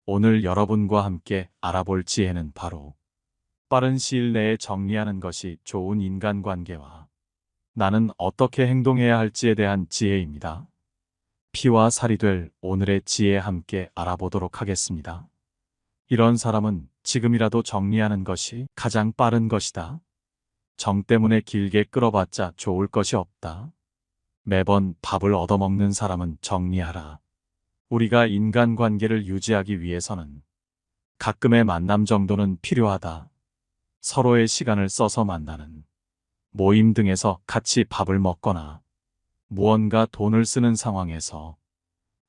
오늘 여러분과 함께 알아볼 지혜는 바로 빠른 시일 내에 정리하는 것이 좋은 인간관계와 나는 어떻게 행동해야 할지에 대한 지혜입니다. 피와 살이 될 오늘의 지혜 함께 알아보도록 하겠습니다. 이런 사람은 지금이라도 정리하는 것이 가장 빠른 것이다. 정 때문에 길게 끌어봤자 좋을 것이 없다. 매번 밥을 얻어먹는 사람은 정리하라. 우리가 인간관계를 유지하기 위해서는 가끔의 만남 정도는 필요하다. 서로의 시간을 써서 만나는 모임 등에서 같이 밥을 먹거나 무언가 돈을 쓰는 상황에서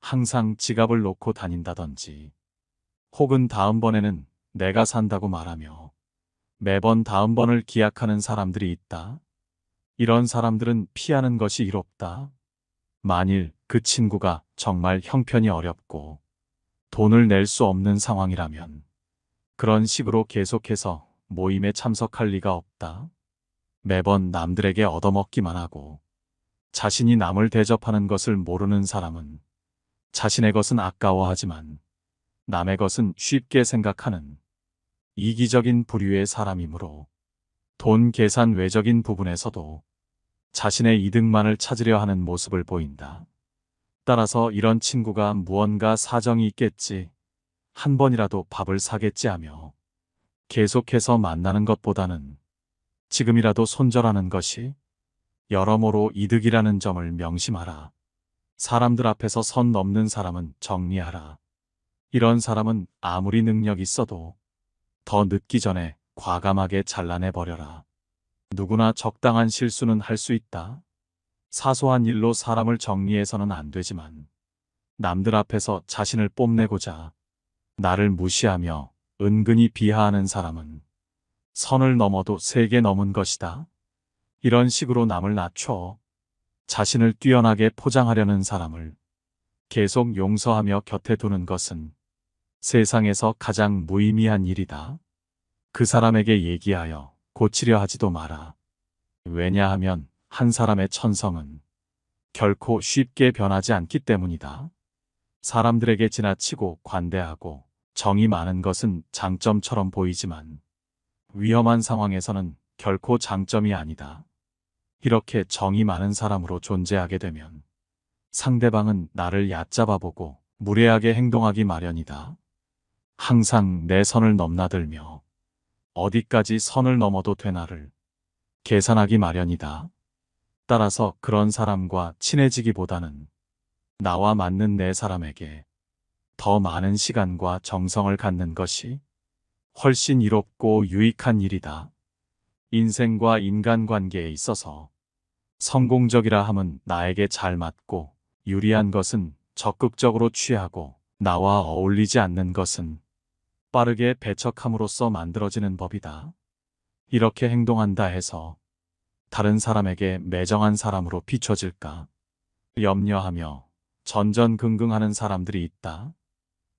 항상 지갑을 놓고 다닌다든지 혹은 다음번에는 내가 산다고 말하며 매번 다음번을 기약하는 사람들이 있다. 이런 사람들은 피하는 것이 이롭다. 만일 그 친구가 정말 형편이 어렵고 돈을 낼 수 없는 상황이라면 그런 식으로 계속해서 모임에 참석할 리가 없다. 매번 남들에게 얻어먹기만 하고 자신이 남을 대접하는 것을 모르는 사람은 자신의 것은 아까워하지만 남의 것은 쉽게 생각하는 이기적인 부류의 사람이므로 돈 계산 외적인 부분에서도 자신의 이득만을 찾으려 하는 모습을 보인다. 따라서 이런 친구가 무언가 사정이 있겠지, 한 번이라도 밥을 사겠지 하며 계속해서 만나는 것보다는 지금이라도 손절하는 것이 여러모로 이득이라는 점을 명심하라. 사람들 앞에서 선 넘는 사람은 정리하라. 이런 사람은 아무리 능력 있어도 더 늦기 전에 과감하게 잘라내버려라. 누구나 적당한 실수는 할 수 있다. 사소한 일로 사람을 정리해서는 안 되지만 남들 앞에서 자신을 뽐내고자 나를 무시하며 은근히 비하하는 사람은 선을 넘어도 세게 넘은 것이다. 이런 식으로 남을 낮춰 자신을 뛰어나게 포장하려는 사람을 계속 용서하며 곁에 두는 것은 세상에서 가장 무의미한 일이다. 그 사람에게 얘기하여 고치려 하지도 마라. 왜냐하면 한 사람의 천성은 결코 쉽게 변하지 않기 때문이다. 사람들에게 지나치고 관대하고 정이 많은 것은 장점처럼 보이지만 위험한 상황에서는 결코 장점이 아니다. 이렇게 정이 많은 사람으로 존재하게 되면 상대방은 나를 얕잡아 보고 무례하게 행동하기 마련이다. 항상 내 선을 넘나들며 어디까지 선을 넘어도 되나를 계산하기 마련이다. 따라서 그런 사람과 친해지기보다는 나와 맞는 내 사람에게 더 많은 시간과 정성을 갖는 것이 훨씬 이롭고 유익한 일이다. 인생과 인간관계에 있어서 성공적이라 함은 나에게 잘 맞고 유리한 것은 적극적으로 취하고 나와 어울리지 않는 것은 빠르게 배척함으로써 만들어지는 법이다. 이렇게 행동한다 해서 다른 사람에게 매정한 사람으로 비춰질까 염려하며 전전긍긍하는 사람들이 있다.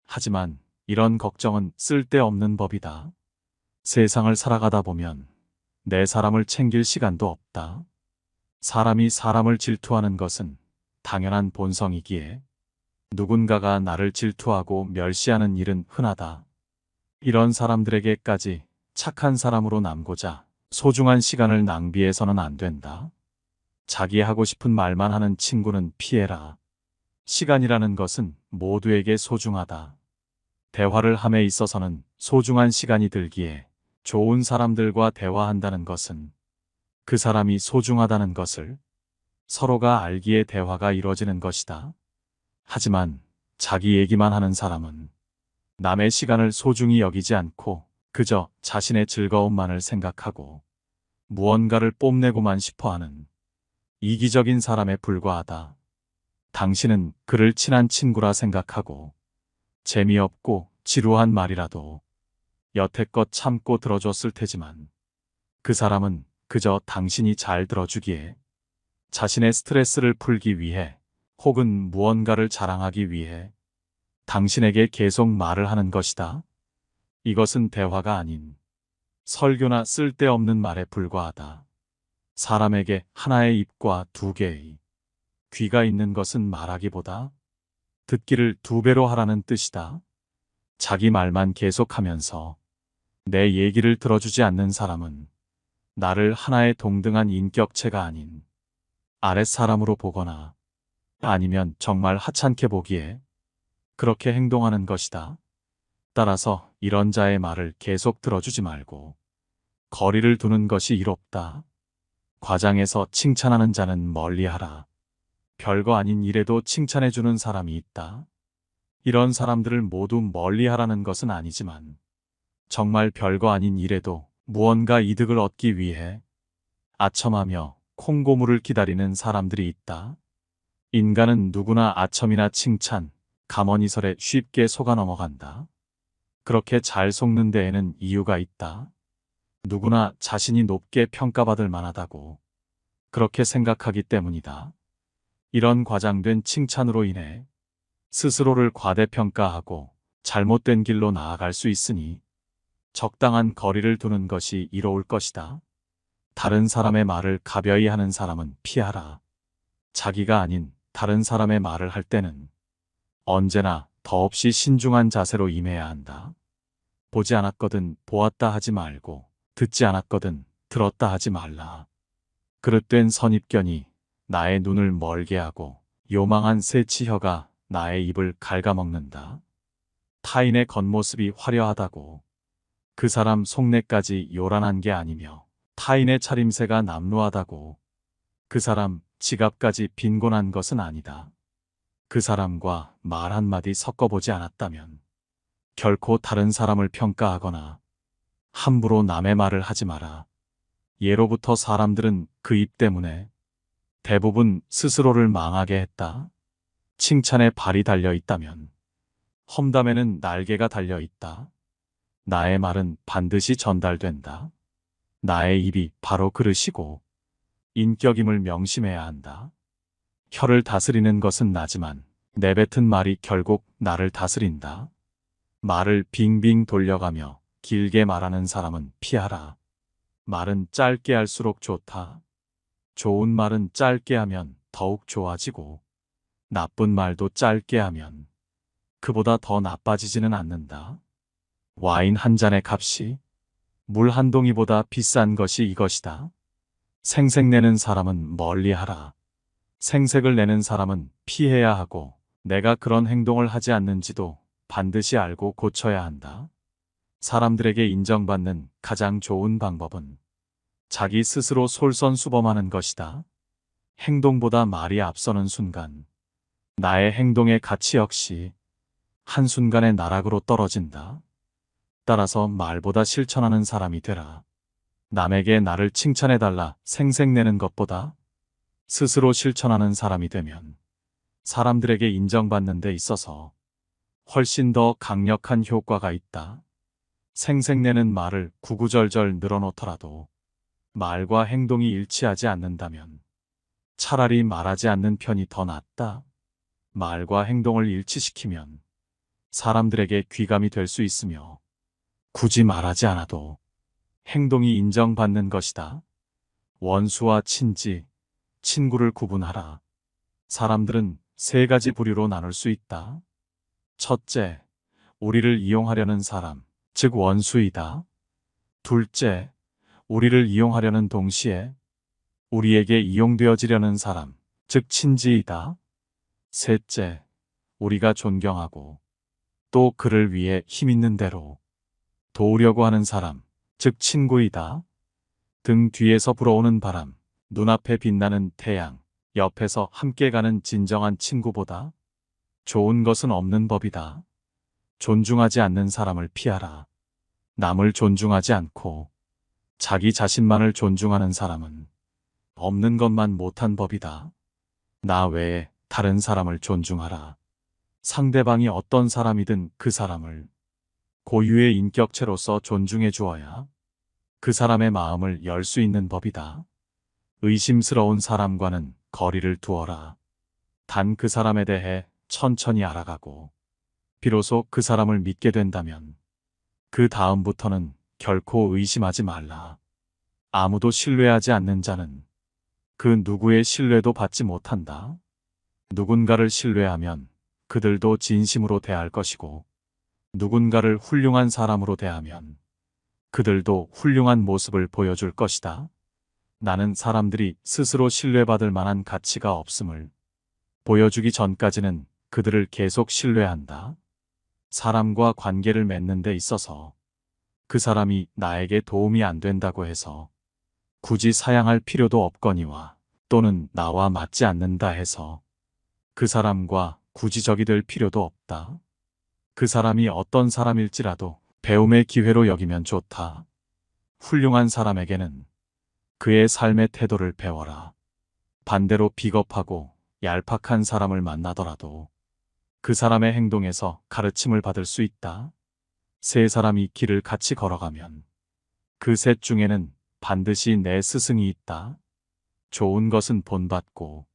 하지만 이런 걱정은 쓸데없는 법이다. 세상을 살아가다 보면 내 사람을 챙길 시간도 없다. 사람이 사람을 질투하는 것은 당연한 본성이기에 누군가가 나를 질투하고 멸시하는 일은 흔하다. 이런 사람들에게까지 착한 사람으로 남고자 소중한 시간을 낭비해서는 안 된다. 자기 하고 싶은 말만 하는 친구는 피해라. 시간이라는 것은 모두에게 소중하다. 대화를 함에 있어서는 소중한 시간이 들기에 좋은 사람들과 대화한다는 것은 그 사람이 소중하다는 것을 서로가 알기에 대화가 이루어지는 것이다. 하지만 자기 얘기만 하는 사람은 남의 시간을 소중히 여기지 않고 그저 자신의 즐거움만을 생각하고 무언가를 뽐내고만 싶어하는 이기적인 사람에 불과하다. 당신은 그를 친한 친구라 생각하고 재미없고 지루한 말이라도 여태껏 참고 들어줬을 테지만 그 사람은 그저 당신이 잘 들어주기에 자신의 스트레스를 풀기 위해 혹은 무언가를 자랑하기 위해 당신에게 계속 말을 하는 것이다. 이것은 대화가 아닌 설교나 쓸데없는 말에 불과하다. 사람에게 하나의 입과 두 개의 귀가 있는 것은 말하기보다 듣기를 두 배로 하라는 뜻이다. 자기 말만 계속하면서 내 얘기를 들어주지 않는 사람은 나를 하나의 동등한 인격체가 아닌 아랫사람으로 보거나 아니면 정말 하찮게 보기에 그렇게 행동하는 것이다. 따라서 이런 자의 말을 계속 들어주지 말고 거리를 두는 것이 이롭다. 과장해서 칭찬하는 자는 멀리하라. 별거 아닌 일에도 칭찬해주는 사람이 있다. 이런 사람들을 모두 멀리하라는 것은 아니지만 정말 별거 아닌 일에도 무언가 이득을 얻기 위해 아첨하며 콩고물을 기다리는 사람들이 있다. 인간은 누구나 아첨이나 칭찬, 감언이설에 쉽게 속아 넘어간다. 그렇게 잘 속는 데에는 이유가 있다. 누구나 자신이 높게 평가받을 만하다고 그렇게 생각하기 때문이다. 이런 과장된 칭찬으로 인해 스스로를 과대평가하고 잘못된 길로 나아갈 수 있으니 적당한 거리를 두는 것이 이로울 것이다. 다른 사람의 말을 가벼이 하는 사람은 피하라. 자기가 아닌 다른 사람의 말을 할 때는 언제나 더없이 신중한 자세로 임해야 한다. 보지 않았거든 보았다 하지 말고 듣지 않았거든 들었다 하지 말라. 그릇된 선입견이 나의 눈을 멀게 하고 요망한 새치혀가 나의 입을 갉아먹는다. 타인의 겉모습이 화려하다고 그 사람 속내까지 요란한 게 아니며 타인의 차림새가 남루하다고 그 사람 지갑까지 빈곤한 것은 아니다. 그 사람과 말 한마디 섞어보지 않았다면 결코 다른 사람을 평가하거나 함부로 남의 말을 하지 마라. 예로부터 사람들은 그 입 때문에 대부분 스스로를 망하게 했다. 칭찬에 발이 달려 있다면 험담에는 날개가 달려 있다. 나의 말은 반드시 전달된다. 나의 입이 바로 그릇이고 인격임을 명심해야 한다. 혀를 다스리는 것은 나지만 내뱉은 말이 결국 나를 다스린다. 말을 빙빙 돌려가며 길게 말하는 사람은 피하라. 말은 짧게 할수록 좋다. 좋은 말은 짧게 하면 더욱 좋아지고 나쁜 말도 짧게 하면 그보다 더 나빠지지는 않는다. 와인 한 잔의 값이 물 한 동이보다 비싼 것이 이것이다. 생색내는 사람은 멀리하라. 생색을 내는 사람은 피해야 하고 내가 그런 행동을 하지 않는지도 반드시 알고 고쳐야 한다. 사람들에게 인정받는 가장 좋은 방법은 자기 스스로 솔선수범하는 것이다. 행동보다 말이 앞서는 순간 나의 행동의 가치 역시 한순간에 나락으로 떨어진다. 따라서 말보다 실천하는 사람이 되라. 남에게 나를 칭찬해달라 생색내는 것보다 스스로 실천하는 사람이 되면 사람들에게 인정받는 데 있어서 훨씬 더 강력한 효과가 있다. 생색내는 말을 구구절절 늘어놓더라도 말과 행동이 일치하지 않는다면 차라리 말하지 않는 편이 더 낫다. 말과 행동을 일치시키면 사람들에게 귀감이 될 수 있으며 굳이 말하지 않아도 행동이 인정받는 것이다. 원수와 친지, 친구를 구분하라. 사람들은 세 가지 부류로 나눌 수 있다. 첫째, 우리를 이용하려는 사람, 즉 원수이다. 둘째, 우리를 이용하려는 동시에 우리에게 이용되어지려는 사람, 즉 친지이다. 셋째, 우리가 존경하고 또 그를 위해 힘있는 대로 도우려고 하는 사람, 즉 친구이다. 등 뒤에서 불어오는 바람, 눈앞에 빛나는 태양, 옆에서 함께 가는 진정한 친구보다 좋은 것은 없는 법이다. 존중하지 않는 사람을 피하라. 남을 존중하지 않고 자기 자신만을 존중하는 사람은 없는 것만 못한 법이다. 나 외에 다른 사람을 존중하라. 상대방이 어떤 사람이든 그 사람을 고유의 인격체로서 존중해 주어야 그 사람의 마음을 열 수 있는 법이다. 의심스러운 사람과는 거리를 두어라. 단 그 사람에 대해 천천히 알아가고 비로소 그 사람을 믿게 된다면 그 다음부터는 결코 의심하지 말라. 아무도 신뢰하지 않는 자는 그 누구의 신뢰도 받지 못한다. 누군가를 신뢰하면 그들도 진심으로 대할 것이고 누군가를 훌륭한 사람으로 대하면 그들도 훌륭한 모습을 보여줄 것이다. 나는 사람들이 스스로 신뢰받을 만한 가치가 없음을 보여주기 전까지는 그들을 계속 신뢰한다. 사람과 관계를 맺는 데 있어서 그 사람이 나에게 도움이 안 된다고 해서 굳이 사양할 필요도 없거니와 또는 나와 맞지 않는다 해서 그 사람과 굳이 적이 될 필요도 없다. 그 사람이 어떤 사람일지라도 배움의 기회로 여기면 좋다. 훌륭한 사람에게는 그의 삶의 태도를 배워라. 반대로 비겁하고 얄팍한 사람을 만나더라도 그 사람의 행동에서 가르침을 받을 수 있다. 세 사람이 길을 같이 걸어가면 그 셋 중에는 반드시 내 스승이 있다. 좋은 것은 본받고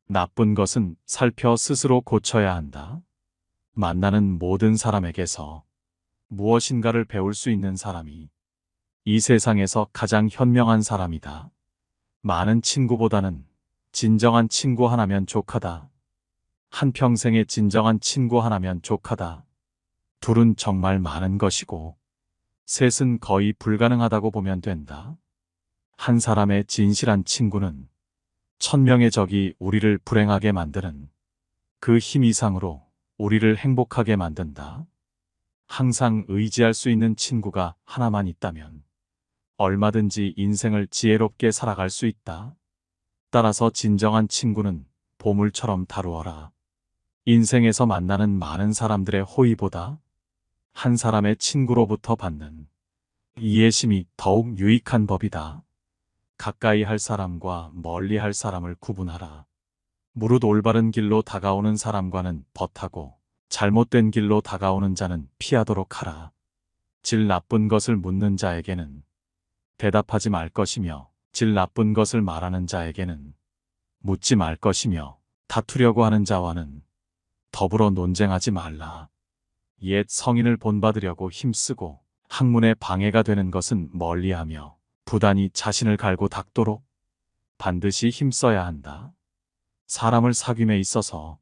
나쁜 것은 살펴 스스로 고쳐야 한다. 만나는 모든 사람에게서 무엇인가를 배울 수 있는 사람이 이 세상에서 가장 현명한 사람이다. 많은 친구보다는 진정한 친구 하나면 족하다. 한평생의 진정한 친구 하나면 족하다. 둘은 정말 많은 것이고 셋은 거의 불가능하다고 보면 된다. 한 사람의 진실한 친구는 1000명의 적이 우리를 불행하게 만드는 그 힘 이상으로 우리를 행복하게 만든다. 항상 의지할 수 있는 친구가 하나만 있다면 얼마든지 인생을 지혜롭게 살아갈 수 있다. 따라서 진정한 친구는 보물처럼 다루어라. 인생에서 만나는 많은 사람들의 호의보다 한 사람의 친구로부터 받는 이해심이 더욱 유익한 법이다. 가까이 할 사람과 멀리 할 사람을 구분하라. 무릇 올바른 길로 다가오는 사람과는 벗하고 잘못된 길로 다가오는 자는 피하도록 하라. 질 나쁜 것을 묻는 자에게는 대답하지 말 것이며 질 나쁜 것을 말하는 자에게는 묻지 말 것이며 다투려고 하는 자와는 더불어 논쟁하지 말라. 옛 성인을 본받으려고 힘쓰고 학문에 방해가 되는 것은 멀리하며 부단히 자신을 갈고 닦도록 반드시 힘써야 한다. 사람을 사귐에 있어서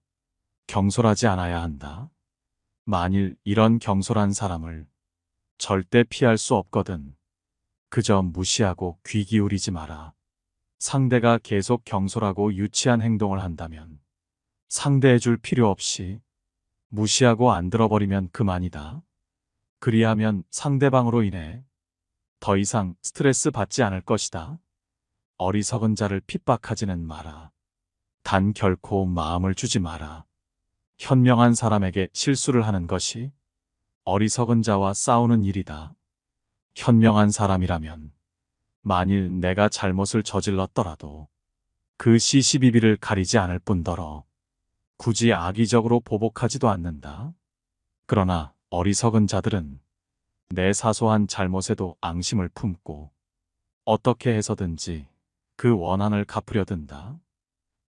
경솔하지 않아야 한다. 만일 이런 경솔한 사람을 절대 피할 수 없거든 그저 무시하고 귀 기울이지 마라. 상대가 계속 경솔하고 유치한 행동을 한다면 상대해줄 필요 없이 무시하고 안 들어버리면 그만이다. 그리하면 상대방으로 인해 더 이상 스트레스 받지 않을 것이다. 어리석은 자를 핍박하지는 마라. 단 결코 마음을 주지 마라. 현명한 사람에게 실수를 하는 것이 어리석은 자와 싸우는 일이다. 현명한 사람이라면 만일 내가 잘못을 저질렀더라도 그 시시비비를 가리지 않을 뿐더러 굳이 악의적으로 보복하지도 않는다. 그러나 어리석은 자들은 내 사소한 잘못에도 앙심을 품고 어떻게 해서든지 그 원한을 갚으려 든다.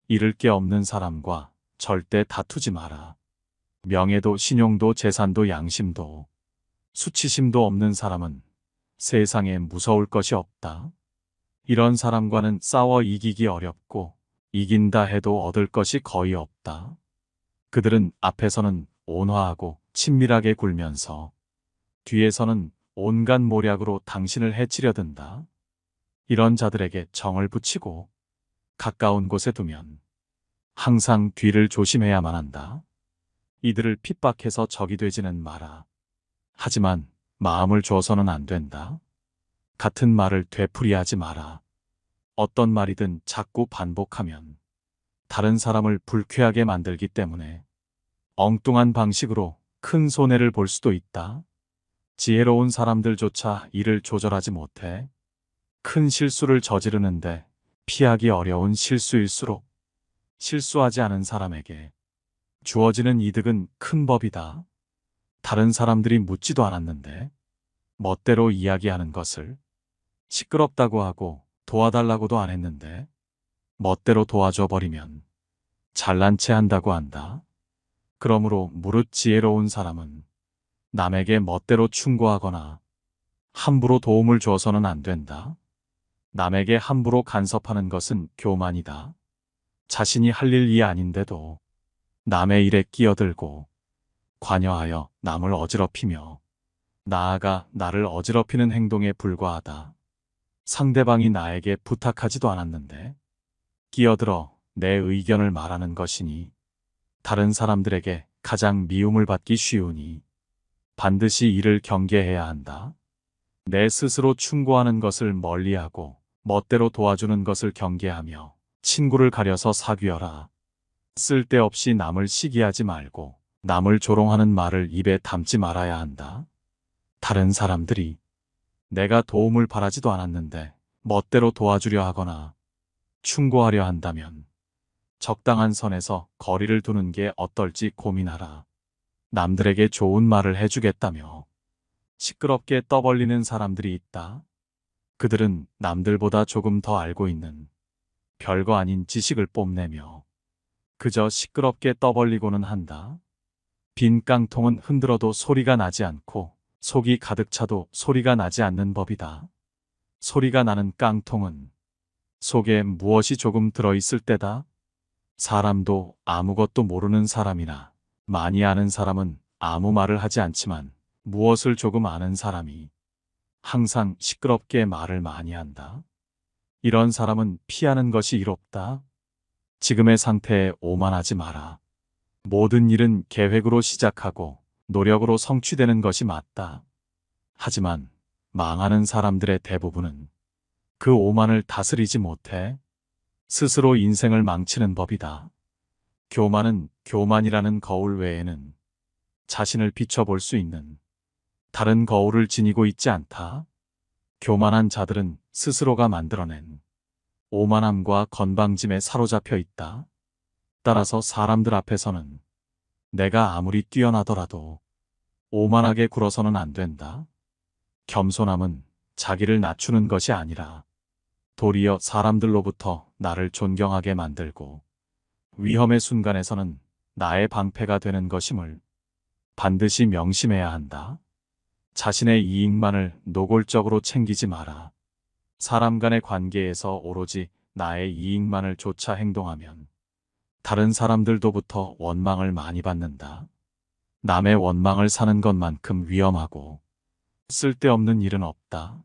잃을 게 없는 사람과 절대 다투지 마라. 명예도 신용도 재산도 양심도 수치심도 없는 사람은 세상에 무서울 것이 없다. 이런 사람과는 싸워 이기기 어렵고 이긴다 해도 얻을 것이 거의 없다. 그들은 앞에서는 온화하고 친밀하게 굴면서 뒤에서는 온갖 모략으로 당신을 해치려 든다. 이런 자들에게 정을 붙이고 가까운 곳에 두면 항상 뒤를 조심해야만 한다. 이들을 핍박해서 적이 되지는 마라. 하지만 마음을 줘서는 안 된다. 같은 말을 되풀이하지 마라. 어떤 말이든 자꾸 반복하면 다른 사람을 불쾌하게 만들기 때문에 엉뚱한 방식으로 큰 손해를 볼 수도 있다. 지혜로운 사람들조차 이를 조절하지 못해 큰 실수를 저지르는데 피하기 어려운 실수일수록 실수하지 않은 사람에게 주어지는 이득은 큰 법이다. 다른 사람들이 묻지도 않았는데 멋대로 이야기하는 것을 시끄럽다고 하고 도와달라고도 안 했는데 멋대로 도와줘 버리면 잘난 체 한다고 한다. 그러므로 무릇 지혜로운 사람은 남에게 멋대로 충고하거나 함부로 도움을 줘서는 안 된다. 남에게 함부로 간섭하는 것은 교만이다. 자신이 할 일이 아닌데도 남의 일에 끼어들고 관여하여 남을 어지럽히며 나아가 나를 어지럽히는 행동에 불과하다. 상대방이 나에게 부탁하지도 않았는데 끼어들어 내 의견을 말하는 것이니 다른 사람들에게 가장 미움을 받기 쉬우니 반드시 이를 경계해야 한다. 내 스스로 충고하는 것을 멀리하고 멋대로 도와주는 것을 경계하며 친구를 가려서 사귀어라. 쓸데없이 남을 시기하지 말고 남을 조롱하는 말을 입에 담지 말아야 한다. 다른 사람들이 내가 도움을 바라지도 않았는데 멋대로 도와주려 하거나 충고하려 한다면 적당한 선에서 거리를 두는 게 어떨지 고민하라. 남들에게 좋은 말을 해주겠다며 시끄럽게 떠벌리는 사람들이 있다. 그들은 남들보다 조금 더 알고 있는 별거 아닌 지식을 뽐내며 그저 시끄럽게 떠벌리고는 한다. 빈 깡통은 흔들어도 소리가 나지 않고 속이 가득 차도 소리가 나지 않는 법이다. 소리가 나는 깡통은 속에 무엇이 조금 들어있을 때다. 사람도 아무것도 모르는 사람이나 많이 아는 사람은 아무 말을 하지 않지만 무엇을 조금 아는 사람이 항상 시끄럽게 말을 많이 한다. 이런 사람은 피하는 것이 이롭다. 지금의 상태에 오만하지 마라. 모든 일은 계획으로 시작하고 노력으로 성취되는 것이 맞다. 하지만 망하는 사람들의 대부분은 그 오만을 다스리지 못해 스스로 인생을 망치는 법이다. 교만은 교만이라는 거울 외에는 자신을 비춰볼 수 있는 다른 거울을 지니고 있지 않다. 교만한 자들은 스스로가 만들어낸 오만함과 건방짐에 사로잡혀 있다. 따라서 사람들 앞에서는 내가 아무리 뛰어나더라도 오만하게 굴어서는 안 된다. 겸손함은 자기를 낮추는 것이 아니라 도리어 사람들로부터 나를 존경하게 만들고 위험의 순간에서는 나의 방패가 되는 것임을 반드시 명심해야 한다. 자신의 이익만을 노골적으로 챙기지 마라. 사람 간의 관계에서 오로지 나의 이익만을 쫓아 행동하면 다른 사람들로부터 원망을 많이 받는다. 남의 원망을 사는 것만큼 위험하고 쓸데없는 일은 없다.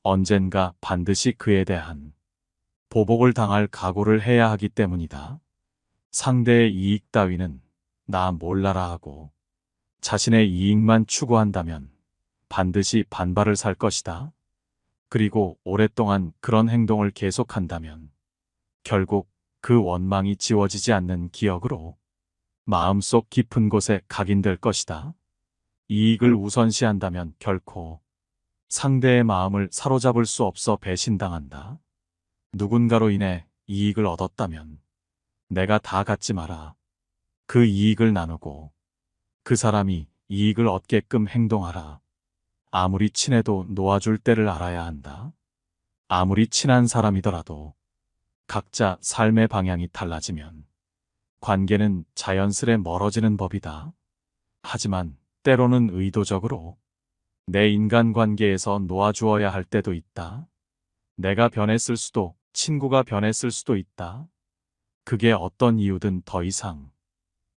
언젠가 반드시 그에 대한 보복을 당할 각오를 해야 하기 때문이다. 상대의 이익 따위는 나 몰라라 하고 자신의 이익만 추구한다면 반드시 반발을 살 것이다. 그리고 오랫동안 그런 행동을 계속한다면 결국 그 원망이 지워지지 않는 기억으로 마음속 깊은 곳에 각인될 것이다. 이익을 우선시한다면 결코 상대의 마음을 사로잡을 수 없어 배신당한다. 누군가로 인해 이익을 얻었다면 내가 다 갖지 마라. 그 이익을 나누고 그 사람이 이익을 얻게끔 행동하라. 아무리 친해도 놓아줄 때를 알아야 한다. 아무리 친한 사람이더라도 각자 삶의 방향이 달라지면 관계는 자연스레 멀어지는 법이다. 하지만 때로는 의도적으로 내 인간관계에서 놓아주어야 할 때도 있다. 내가 변했을 수도 친구가 변했을 수도 있다. 그게 어떤 이유든 더 이상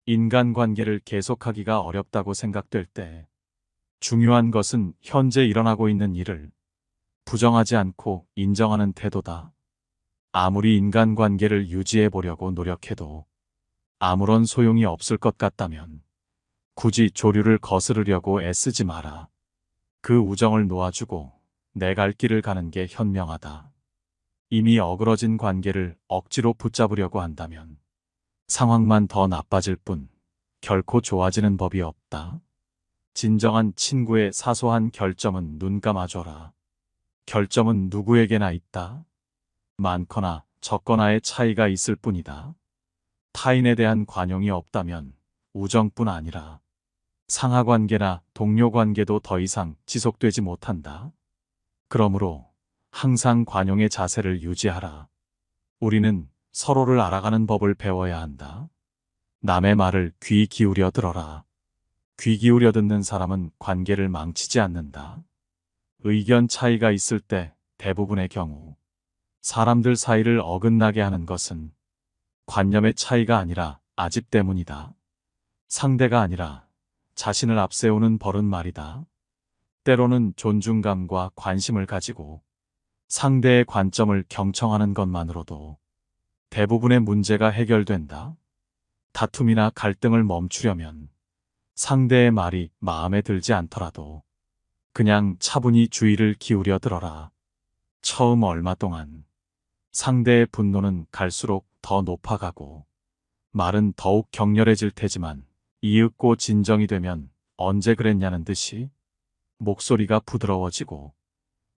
인간관계를 계속하기가 어렵다고 생각될 때 중요한 것은 현재 일어나고 있는 일을 부정하지 않고 인정하는 태도다. 아무리 인간관계를 유지해 보려고 노력해도 아무런 소용이 없을 것 같다면 굳이 조류를 거스르려고 애쓰지 마라. 그 우정을 놓아주고 내 갈 길을 가는 게 현명하다. 이미 어그러진 관계를 억지로 붙잡으려고 한다면 상황만 더 나빠질 뿐 결코 좋아지는 법이 없다. 진정한 친구의 사소한 결점은 눈 감아줘라. 결점은 누구에게나 있다. 많거나 적거나의 차이가 있을 뿐이다. 타인에 대한 관용이 없다면 우정뿐 아니라 상하관계나 동료관계도 더 이상 지속되지 못한다. 그러므로 항상 관용의 자세를 유지하라. 우리는 서로를 알아가는 법을 배워야 한다. 남의 말을 귀 기울여 들어라. 귀 기울여 듣는 사람은 관계를 망치지 않는다. 의견 차이가 있을 때 대부분의 경우 사람들 사이를 어긋나게 하는 것은 관념의 차이가 아니라 아집 때문이다. 상대가 아니라 자신을 앞세우는 버릇 말이다. 때로는 존중감과 관심을 가지고 상대의 관점을 경청하는 것만으로도 대부분의 문제가 해결된다. 다툼이나 갈등을 멈추려면 상대의 말이 마음에 들지 않더라도 그냥 차분히 주의를 기울여 들어라. 처음 얼마 동안 상대의 분노는 갈수록 더 높아가고 말은 더욱 격렬해질 테지만 이윽고 진정이 되면 언제 그랬냐는 듯이 목소리가 부드러워지고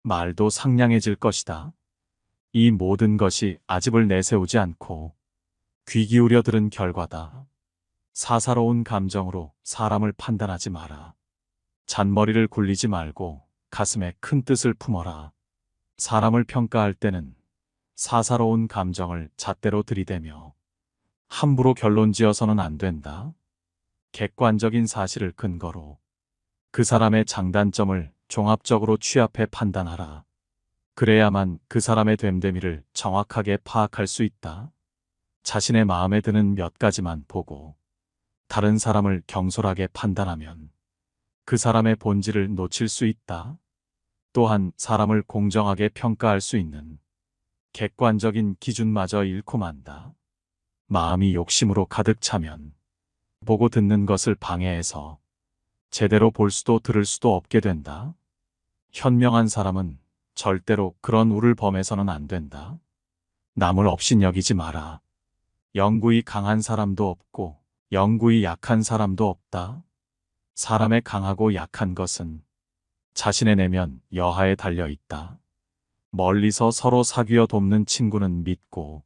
말도 상냥해질 것이다. 이 모든 것이 아집을 내세우지 않고 귀 기울여 들은 결과다. 사사로운 감정으로 사람을 판단하지 마라. 잔머리를 굴리지 말고 가슴에 큰 뜻을 품어라. 사람을 평가할 때는 사사로운 감정을 잣대로 들이대며 함부로 결론 지어서는 안 된다. 객관적인 사실을 근거로 그 사람의 장단점을 종합적으로 취합해 판단하라. 그래야만 그 사람의 됨됨이를 정확하게 파악할 수 있다. 자신의 마음에 드는 몇 가지만 보고 다른 사람을 경솔하게 판단하면 그 사람의 본질을 놓칠 수 있다. 또한 사람을 공정하게 평가할 수 있는 객관적인 기준마저 잃고 만다. 마음이 욕심으로 가득 차면 보고 듣는 것을 방해해서 제대로 볼 수도 들을 수도 없게 된다. 현명한 사람은 절대로 그런 우를 범해서는 안 된다. 남을 업신여기지 마라. 영구히 강한 사람도 없고 영구히 약한 사람도 없다. 사람의 강하고 약한 것은 자신의 내면 여하에 달려 있다. 멀리서 서로 사귀어 돕는 친구는 믿고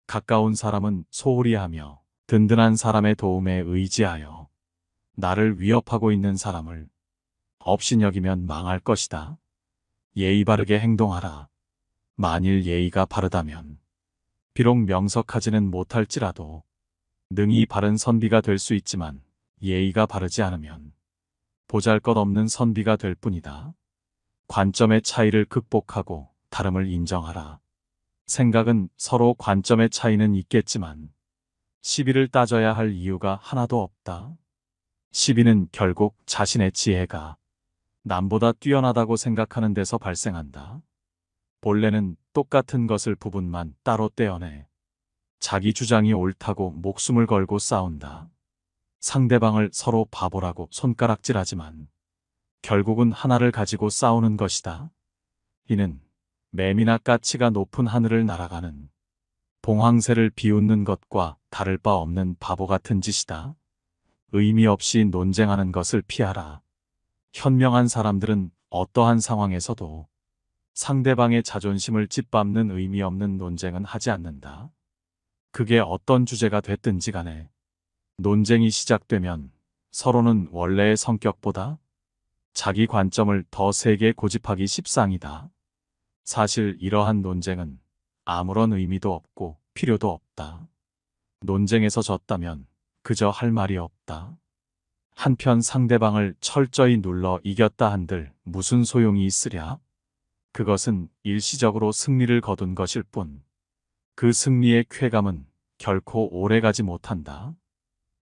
가까운 사람은 소홀히 하며 든든한 사람의 도움에 의지하여 나를 위협하고 있는 사람을 업신여기면 망할 것이다. 예의 바르게 행동하라. 만일 예의가 바르다면 비록 명석하지는 못할지라도 능히 바른 선비가 될 수 있지만 예의가 바르지 않으면 보잘것없는 선비가 될 뿐이다. 관점의 차이를 극복하고 다름을 인정하라. 생각은 서로 관점의 차이는 있겠지만 시비를 따져야 할 이유가 하나도 없다. 시비는 결국 자신의 지혜가 남보다 뛰어나다고 생각하는 데서 발생한다. 본래는 똑같은 것을 부분만 따로 떼어내 자기 주장이 옳다고 목숨을 걸고 싸운다. 상대방을 서로 바보라고 손가락질하지만 결국은 하나를 가지고 싸우는 것이다. 이는 매미나 까치가 높은 하늘을 날아가는 봉황새를 비웃는 것과 다를 바 없는 바보 같은 짓이다. 의미 없이 논쟁하는 것을 피하라. 현명한 사람들은 어떠한 상황에서도 상대방의 자존심을 짓밟는 의미 없는 논쟁은 하지 않는다. 그게 어떤 주제가 됐든지 간에 논쟁이 시작되면 서로는 원래의 성격보다 자기 관점을 더 세게 고집하기 십상이다. 사실 이러한 논쟁은 아무런 의미도 없고 필요도 없다. 논쟁에서 졌다면 그저 할 말이 없다. 한편 상대방을 철저히 눌러 이겼다 한들 무슨 소용이 있으랴? 그것은 일시적으로 승리를 거둔 것일 뿐 그 승리의 쾌감은 결코 오래가지 못한다.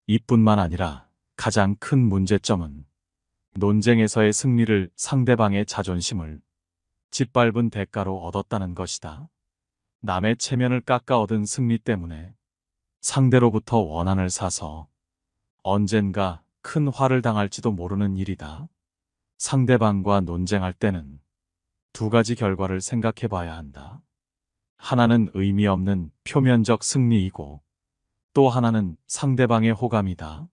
이뿐만 아니라 가장 큰 문제점은 논쟁에서의 승리를 상대방의 자존심을 짓밟은 대가로 얻었다는 것이다. 남의 체면을 깎아 얻은 승리 때문에 상대로부터 원한을 사서 언젠가 큰 화를 당할지도 모르는 일이다. 상대방과 논쟁할 때는 두 가지 결과를 생각해 봐야 한다. 하나는 의미 없는 표면적 승리이고 또 하나는 상대방의 호감이다.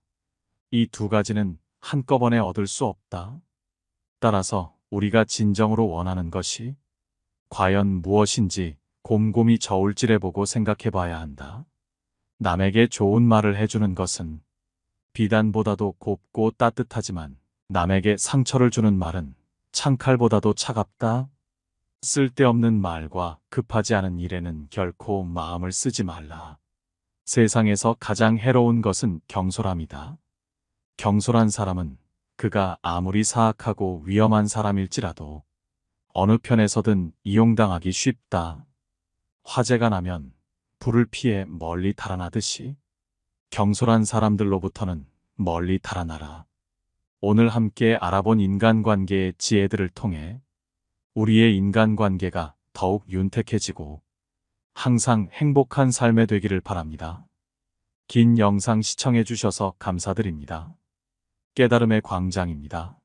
이 두 가지는 한꺼번에 얻을 수 없다. 따라서 우리가 진정으로 원하는 것이 과연 무엇인지 곰곰이 저울질해보고 생각해 봐야 한다. 남에게 좋은 말을 해주는 것은 비단보다도 곱고 따뜻하지만 남에게 상처를 주는 말은 창칼보다도 차갑다. 쓸데없는 말과 급하지 않은 일에는 결코 마음을 쓰지 말라. 세상에서 가장 해로운 것은 경솔함이다. 경솔한 사람은 그가 아무리 사악하고 위험한 사람일지라도 어느 편에서든 이용당하기 쉽다. 화재가 나면 불을 피해 멀리 달아나듯이 경솔한 사람들로부터는 멀리 달아나라. 오늘 함께 알아본 인간관계의 지혜들을 통해 우리의 인간관계가 더욱 윤택해지고 항상 행복한 삶이 되기를 바랍니다. 긴 영상 시청해 주셔서 감사드립니다. 깨달음의 광장입니다.